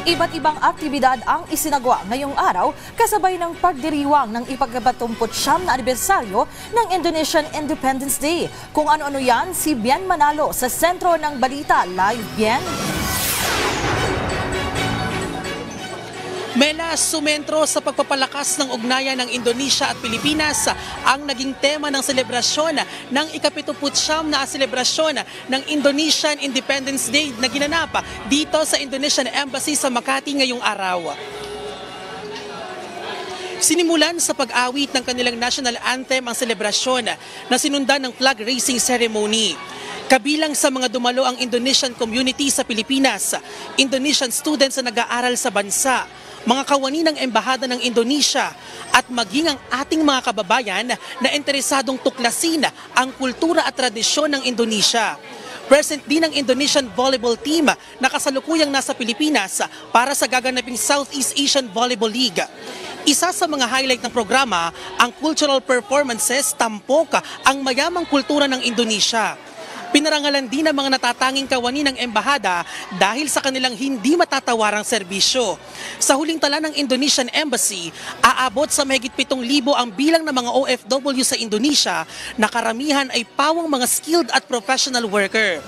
Iba't ibang aktibidad ang isinagawa ngayong araw kasabay ng pagdiriwang ng ipag-29 na anibersaryo ng Indonesian Independence Day. Kung ano-ano yan, si Bien Manalo sa sentro ng balita. Live, Bien. Mela, sumentro sa pagpapalakas ng ugnayan ng Indonesia at Pilipinas ang naging tema ng selebrasyon ng ika-79 na selebrasyon ng Indonesian Independence Day na ginanap dito sa Indonesian Embassy sa Makati ngayong araw. Sinimulan sa pag-awit ng kanilang national anthem ang selebrasyon na sinundan ng flag raising ceremony. Kabilang sa mga dumalo ang Indonesian community sa Pilipinas, Indonesian students na nag-aaral sa bansa, mga kawani ng Embahada ng Indonesia at maging ang ating mga kababayan na interesadong tuklasin ang kultura at tradisyon ng Indonesia. Present din ang Indonesian Volleyball Team na kasalukuyang nasa Pilipinas para sa gaganaping Southeast Asian Volleyball League. Isa sa mga highlight ng programa, ang cultural performances tampok ang mayamang kultura ng Indonesia. Pinarangalan din ang mga natatanging kawani ng embahada dahil sa kanilang hindi matatawarang serbisyo. Sa huling tala ng Indonesian Embassy, aabot sa mahigit 7,000 ang bilang ng mga OFW sa Indonesia na karamihan ay pawang mga skilled at professional worker.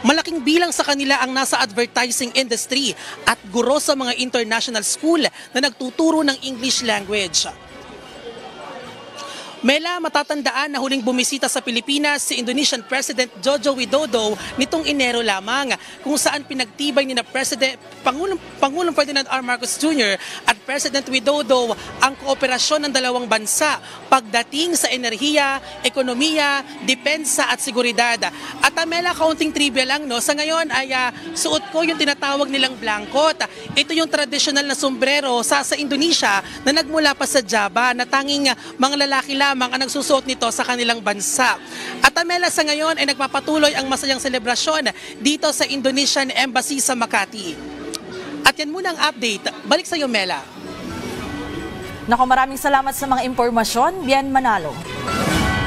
Malaking bilang sa kanila ang nasa advertising industry at guro sa mga international school na nagtuturo ng English language. Mela, matatandaan na huling bumisita sa Pilipinas si Indonesian President Joko Widodo nitong Enero lamang, kung saan pinagtibay ni Pangulong Ferdinand R. Marcos Jr. at President Widodo ang kooperasyon ng dalawang bansa pagdating sa enerhiya, ekonomiya, depensa at seguridad. At Mela, kaunting trivia lang, no? Sa ngayon ay suot ko yung tinatawag nilang blankot. Ito yung tradisyonal na sombrero sa Indonesia na nagmula pa sa Java na tanging mga lalaki lamang ang nagsusuot nito sa kanilang bansa. At Mela, sa ngayon ay nagpapatuloy ang masayang selebrasyon dito sa Indonesian Embassy sa Makati. At yan muna ang update. Balik sa iyo, Mela. Nako, maraming salamat sa mga impormasyon, Bien Manalo.